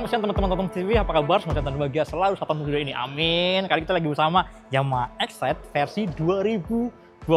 Selamat siang teman-teman Tonton TV, apa kabar? Semoga kalian bahagia selalu saat nonton video ini, amin. Kali kita lagi bersama Yamaha Excite versi 2025.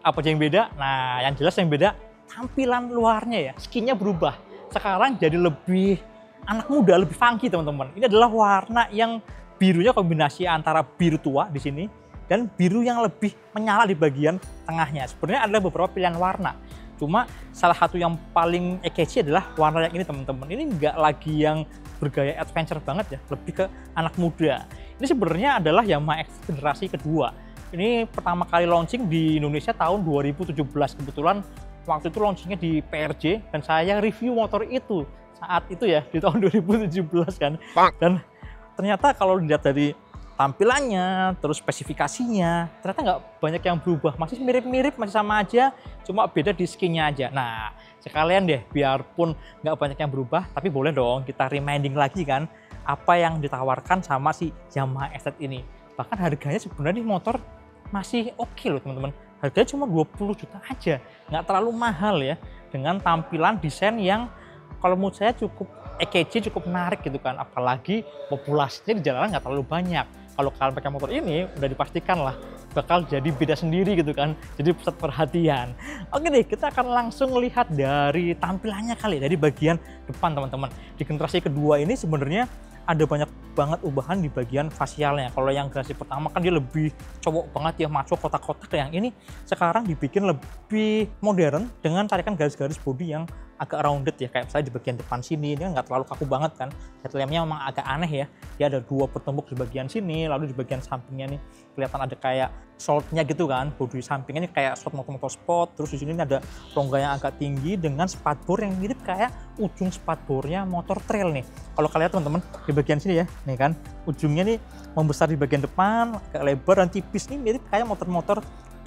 Apa aja yang beda? Nah, yang jelas yang beda tampilan luarnya ya, skinnya berubah. Sekarang jadi lebih anak muda, lebih funky teman-teman. Ini adalah warna yang birunya kombinasi antara biru tua di sini dan biru yang lebih menyala di bagian tengahnya. Sebenarnya ada beberapa pilihan warna. Cuma salah satu yang paling catchy adalah warna yang ini teman-teman. Ini nggak lagi yang bergaya adventure banget ya, lebih ke anak muda. Ini sebenarnya adalah Yamaha X generasi kedua. Ini pertama kali launching di Indonesia tahun 2017. Kebetulan waktu itu launchingnya di PRJ dan saya review motor itu saat itu ya di tahun 2017 kan. Dan ternyata kalau dilihat dari tampilannya, terus spesifikasinya, ternyata nggak banyak yang berubah. Masih mirip-mirip, masih sama aja, cuma beda di skinnya aja. Nah, sekalian deh, biarpun nggak banyak yang berubah, tapi boleh dong kita reminding lagi kan, apa yang ditawarkan sama si Yamaha Excite ini. Bahkan harganya sebenarnya di motor masih oke loh teman-teman. Harganya cuma 20 juta aja, nggak terlalu mahal ya. Dengan tampilan desain yang kalau menurut saya cukup catchy, cukup menarik gitu kan. Apalagi populasinya di jalanan nggak terlalu banyak. Kalau kalian pakai motor ini, udah dipastikan lah bakal jadi beda sendiri gitu kan. Jadi pusat perhatian. Oke deh, kita akan langsung lihat dari tampilannya kali, dari bagian depan teman-teman. Di generasi kedua ini sebenarnya ada banyak banget ubahan di bagian fasialnya. Kalau yang generasi pertama kan dia lebih cowok banget ya, maco kotak-kotak. Yang ini sekarang dibikin lebih modern dengan tarikan garis-garis bodi yang agak rounded ya, kayak misalnya di bagian depan sini ini nggak terlalu kaku banget kan. Headlampnya memang agak aneh ya, dia ada dua bertumpuk di bagian sini, lalu di bagian sampingnya nih kelihatan ada kayak shortnya gitu kan, bodi sampingnya ini kayak short motor sport. Terus di sini ada rongga yang agak tinggi dengan spatbor yang mirip kayak ujung spatbornya motor trail nih. Kalau kalian teman-teman di bagian sini ya, nih kan ujungnya nih membesar di bagian depan, agak lebar dan tipis nih, mirip kayak motor-motor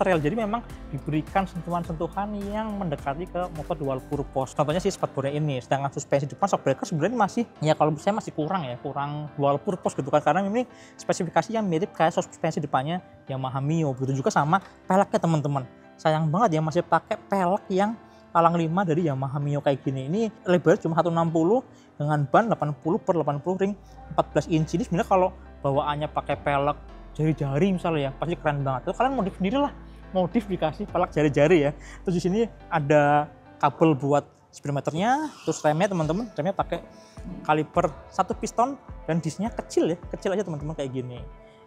trail. Jadi memang diberikan sentuhan-sentuhan yang mendekati ke motor dual purpose. Contohnya sih spatbornya ini. Sedangkan suspensi depan shockbreaker sebenarnya masih, ya kalau saya masih kurang ya, kurang dual purpose gitu kan. Karena ini spesifikasi yang mirip kayak suspensi depannya Yamaha Mio. Begitu juga sama peleknya teman-teman. Sayang banget ya masih pakai pelek yang palang 5 dari Yamaha Mio kayak gini. Ini lebar cuma 160 dengan ban 80/80 ring 14 inci. Ini sebenarnya kalau bawaannya pakai pelek jari-jari misalnya ya, pasti keren banget. Terus kalian modif sendiri lah, modif dikasih pelek jari-jari ya. Terus di sini ada kabel buat speedometernya, terus remnya teman-teman, remnya pakai kaliper 1 piston dan disnya kecil ya, kecil aja teman-teman kayak gini.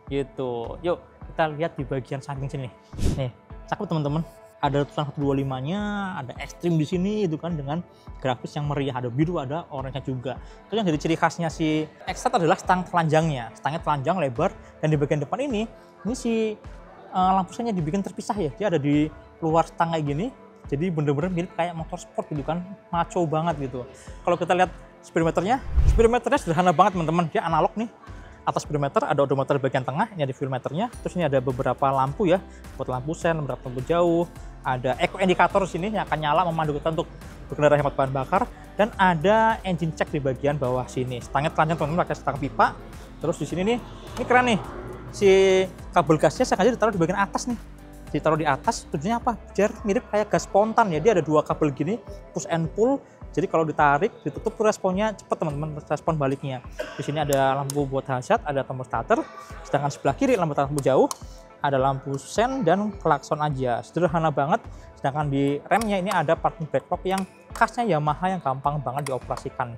Gitu. Yuk kita lihat di bagian samping sini. Nih, cakep teman-teman. Ada tulisan 125-nya, ada ekstrim di sini itu kan dengan grafis yang meriah, ada biru, ada oranye juga. Terus yang jadi ciri khasnya si Excite adalah stang telanjangnya. Stangnya telanjang lebar dan di bagian depan ini si lampu senya dibikin terpisah ya. Dia ada di luar stang kayak gini. Jadi bener-bener mirip kayak motor sport gitu kan, maco banget gitu. Kalau kita lihat speedometernya sederhana banget teman-teman. Dia analog nih. Atas speedometer ada odometer di bagian tengah, ini ada fuel meternya. Terus ini ada beberapa lampu ya, buat lampu sen, beberapa lampu jauh. Ada eco indicator sini yang akan nyala memandu kita untuk berkendara hemat bahan bakar. Dan ada engine check di bagian bawah sini. Stangnya telanjang teman-teman, pakai stang pipa. Terus di sini nih, ini keren nih. Si kabel gasnya sengaja ditaruh di bagian atas nih. Ditaruh di atas, tujuannya apa? Biar mirip kayak gas spontan ya. Dia ada dua kabel gini, push and pull. Jadi kalau ditarik, ditutup responnya cepat teman-teman, respon baliknya. Di sini ada lampu buat hazard, ada tombol starter. Sedangkan sebelah kiri lampu jauh, ada lampu sen dan klakson aja. Sederhana banget. Sedangkan di remnya ini ada parking brake lock yang khasnya Yamaha yang gampang banget dioperasikan.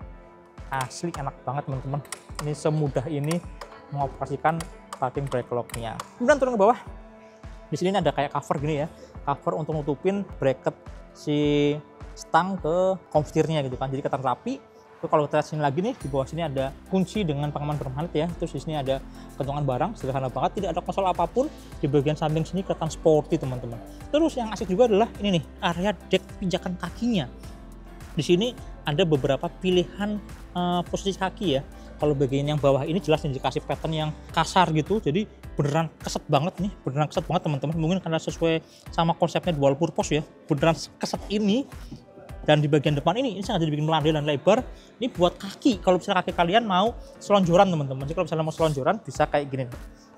Asli enak banget teman-teman. Ini semudah ini mengoperasikan parking brake lock-nya. Kemudian turun ke bawah. Di sini ada kayak cover gini ya. Cover untuk nutupin bracket si stang ke komputernya gitu kan, jadi ketan rapi. Terus kalau kita lihat sini lagi nih, di bawah sini ada kunci dengan pengaman bermagnet ya. Terus di sini ada kantongan barang, sederhana banget, tidak ada konsol apapun. Di bagian samping sini kelihatan sporty teman-teman. Terus yang asik juga adalah ini nih, area deck pijakan kakinya. Di sini ada beberapa pilihan posisi kaki ya. Kalau bagian yang bawah ini jelas dikasih pattern yang kasar gitu, jadi beneran keset banget nih, beneran keset banget teman-teman. Mungkin karena sesuai sama konsepnya dual purpose ya, beneran keset ini. Dan di bagian depan ini sengaja dibikin melandai dan lebar. Ini buat kaki, kalau misalnya kaki kalian mau selonjoran teman-teman. Jadi kalau misalnya mau selonjoran bisa kayak gini.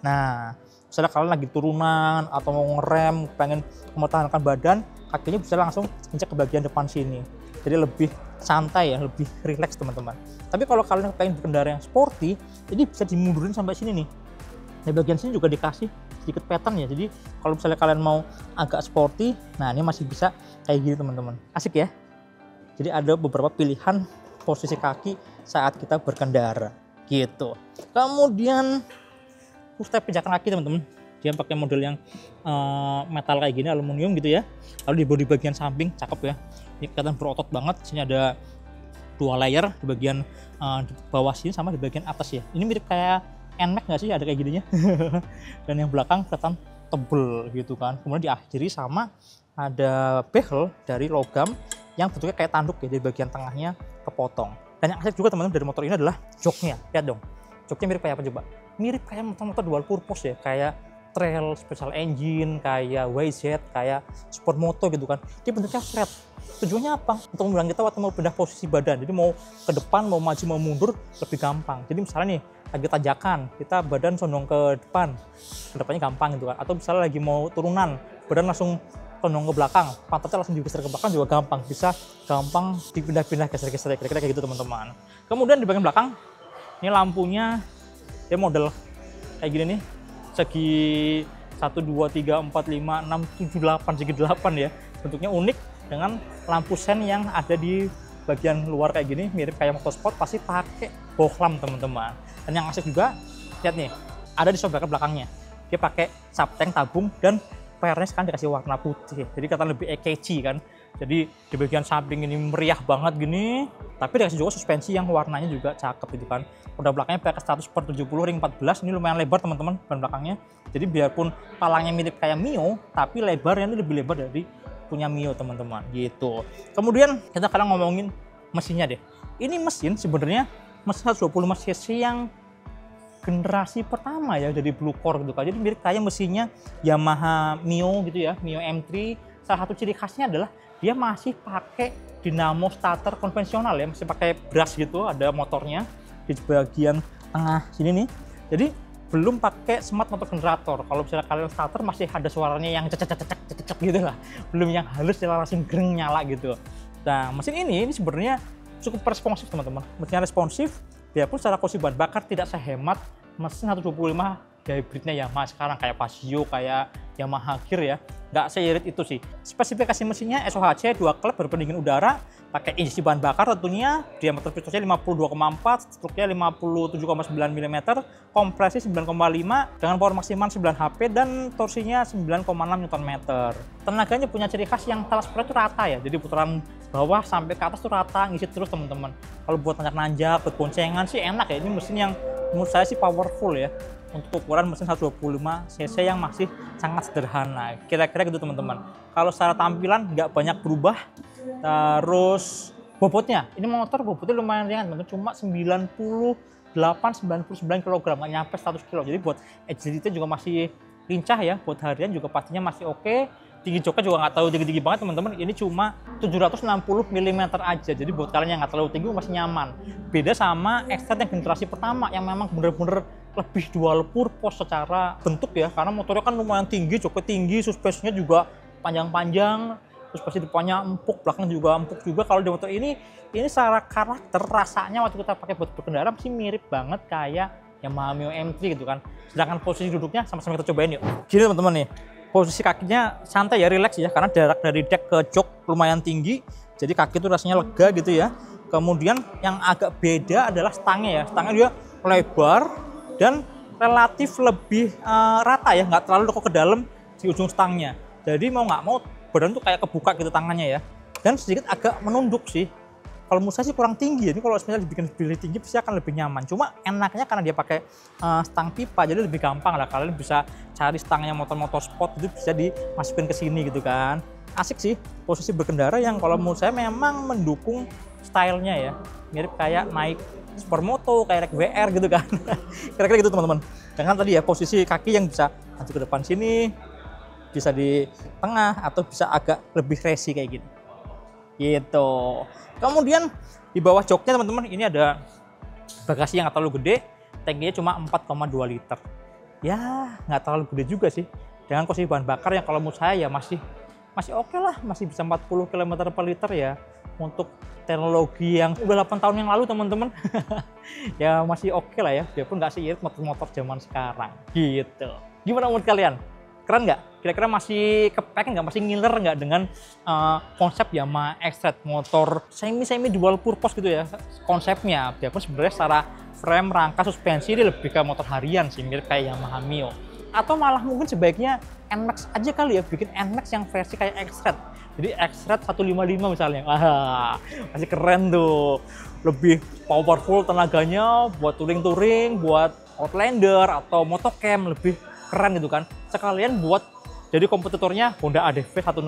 Nah, misalnya kalian lagi turunan atau mau ngerem, pengen mempertahankan badan, kakinya bisa langsung injak ke bagian depan sini. Jadi lebih santai ya, lebih rileks teman-teman. Tapi kalau kalian pengen berkendara yang sporty, ini bisa dimundurin sampai sini nih. Di bagian sini juga dikasih sedikit pattern ya. Jadi kalau misalnya kalian mau agak sporty, nah ini masih bisa kayak gini teman-teman. Asik ya. Jadi ada beberapa pilihan posisi kaki saat kita berkendara gitu. Kemudian step pijakan kaki teman-teman. Dia pakai model yang metal kayak gini, aluminium gitu ya. Lalu di bodi bagian samping cakep ya. Ini kelihatan berotot banget. Sini ada 2 layer di bagian di bawah sini sama di bagian atas ya. Ini mirip kayak NMAX nggak sih, ada kayak gininya. Dan yang belakang kelihatan tebel gitu kan. Kemudian diakhiri sama ada bezel dari logam yang bentuknya kayak tanduk ya, di bagian tengahnya kepotong. Dan yang asik juga teman-teman dari motor ini adalah joknya. Lihat dong, joknya mirip kayak apa coba? Mirip kayak motor-motor dual purpose ya, kayak trail, special engine, kayak YZ, kayak supermoto gitu kan. Dia bentuknya flat. Tujuannya apa? Untuk memudahkan kita waktu mau pindah posisi badan. Jadi mau ke depan, mau maju, mau mundur lebih gampang. Jadi misalnya nih, lagi tanjakan, kita badan condong ke depannya gampang gitu kan. Atau misalnya lagi mau turunan, badan langsung condong ke belakang, pantatnya langsung digeser ke belakang juga gampang. Bisa gampang dipindah-pindah, geser-geser, kira-kira kayak gitu teman-teman. Kemudian di bagian belakang, ini lampunya dia model kayak gini nih. Segi 1, 2, 3, 4, 5, 6, 7, 8, segi 8 ya. Bentuknya unik dengan lampu sen yang ada di bagian luar kayak gini, mirip kayak motorsport, pasti pakai bohlam teman-teman. Dan yang asik juga, lihat nih, ada di shock belakangnya. Dia pakai subtank tabung dan pernya sekarang dikasih warna putih. Jadi kelihatan lebih catchy kan. Jadi di bagian samping ini meriah banget gini, tapi dikasih juga suspensi yang warnanya juga cakep gitu kan. Roda belakangnya pakai 100/70 ring 14, ini lumayan lebar teman-teman ban belakangnya. Jadi biarpun palangnya mirip kayak Mio, tapi lebarnya ini lebih lebar dari punya Mio teman-teman gitu. Kemudian kita sekarang ngomongin mesinnya deh. Ini mesin sebenarnya mesin 125 cc yang generasi pertama ya dari Blue Core gitu kan. Jadi mirip kayak mesinnya Yamaha Mio gitu ya, Mio M3. Salah satu ciri khasnya adalah dia masih pakai dinamo starter konvensional ya, masih pakai brush gitu, ada motornya di bagian tengah sini nih. Jadi belum pakai smart motor generator. Kalau misalnya kalian starter masih ada suaranya yang cecek gitu lah, belum yang halus yang langsung greng nyala gitu. Nah mesin ini sebenarnya cukup responsif teman-teman. Mesinnya responsif, biarpun secara posisi bahan bakar tidak sehemat mesin 125 hybridnya Yamaha sekarang kayak Pasio, kayak Yamaha Gear ya, nggak seirit itu sih. Spesifikasi mesinnya SOHC 2 klep berpendingin udara, pakai injeksi bahan bakar tentunya, diameter pistonnya 52,4, struknya 57,9 mm, kompresi 9,5 dengan power maksimal 9 HP dan torsinya 9,6 Nm. Tenaganya punya ciri khas yang telas itu rata ya, jadi putaran bawah sampai ke atas tuh rata, ngisi terus teman-teman. Kalau buat nanjak-nanjak, buat boncengan sih enak ya, ini mesin yang menurut saya sih powerful ya. Untuk ukuran mesin 125 cc yang masih sangat sederhana, kira-kira gitu teman-teman. Kalau secara tampilan nggak banyak berubah. Terus bobotnya, ini motor bobotnya lumayan ringan teman-teman, cuma 98-99 kg, nggak nyampe 100 kg. Jadi buat agility juga masih lincah ya, buat harian juga pastinya masih oke. Tinggi joknya juga nggak terlalu tinggi-tinggi banget teman-teman, ini cuma 760 mm aja. Jadi buat kalian yang nggak terlalu tinggi masih nyaman. Beda sama X-Trail yang generasi pertama yang memang bener-bener lebih dual purpose secara bentuk ya, karena motornya kan lumayan tinggi, joknya tinggi, suspensinya juga panjang-panjang, suspensi depannya empuk, belakang juga empuk juga. Kalau di motor ini secara karakter rasanya waktu kita pakai buat berkendara masih mirip banget kayak Yamaha Mio M3 gitu kan. Sedangkan posisi duduknya sama-sama kita cobain yuk. Gini teman-teman nih, posisi kakinya santai ya, relax ya, karena jarak dari deck ke jok lumayan tinggi, jadi kaki itu rasanya lega gitu ya. Kemudian yang agak beda adalah stangnya ya, stangnya dia lebar dan relatif lebih rata ya, nggak terlalu ke dalam di ujung stangnya. Jadi mau nggak mau badan tuh kayak kebuka gitu tangannya ya, dan sedikit agak menunduk sih. Kalau menurut saya sih kurang tinggi, jadi kalau misalnya dibikin lebih tinggi pasti akan lebih nyaman. Cuma enaknya karena dia pakai stang pipa, jadi lebih gampang lah. Kalian bisa cari stangnya motor-motor sport itu bisa dimasukin ke sini gitu kan. Asik sih posisi berkendara yang kalau menurut saya memang mendukung stylenya ya, mirip kayak naik supermoto, kayak WR gitu kan. Kira-kira gitu teman-teman. Dengan tadi ya posisi kaki yang bisa maju ke depan sini, bisa di tengah, atau bisa agak lebih racing kayak gini. Gitu. Kemudian di bawah joknya teman-teman ini ada bagasi yang nggak terlalu gede, tankinya cuma 4,2 liter. Ya nggak terlalu gede juga sih. Dengan posisi bahan bakar yang kalau menurut saya ya masih oke lah, masih bisa 40 km per liter ya. untuk teknologi yang udah 8 tahun yang lalu teman-teman. Ya masih oke lah ya, biarpun nggak seirit motor-motor zaman sekarang gitu. Gimana menurut kalian? Keren nggak? Kira-kira masih kepengen nggak, masih ngiler nggak dengan konsep Yamaha X-Ride, motor semi dual purpose gitu ya konsepnya. Biarpun sebenarnya secara frame, rangka, suspensi ini lebih ke motor harian sih, mirip kayak Yamaha Mio. Atau malah mungkin sebaiknya NMAX aja kali ya, bikin NMAX yang versi kayak X-Ride. Jadi X-Ride 155 misalnya, wah masih keren tuh. Lebih powerful tenaganya buat touring-touring, buat Outlander atau motocamp, lebih keren gitu kan. Sekalian buat jadi kompetitornya Honda ADV 160.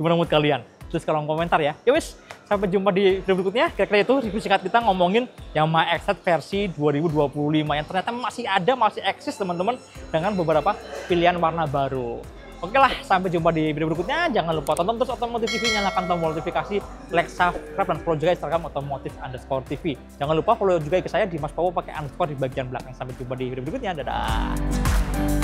Gimana menurut kalian? Terus kolom komentar ya. Ya wis, sampai jumpa di video berikutnya. Kira-kira itu review singkat kita ngomongin Yamaha X-Ride versi 2025 yang ternyata masih ada, masih eksis teman-teman, dengan beberapa pilihan warna baru. Oke lah, sampai jumpa di video berikutnya. Jangan lupa tonton terus Otomotif TV, nyalakan tombol notifikasi, like, subscribe, dan follow juga Instagram otomotif_tv. Jangan lupa follow juga IG saya di Mas Powo pakai underscore di bagian belakang. Sampai jumpa di video berikutnya. Dadah.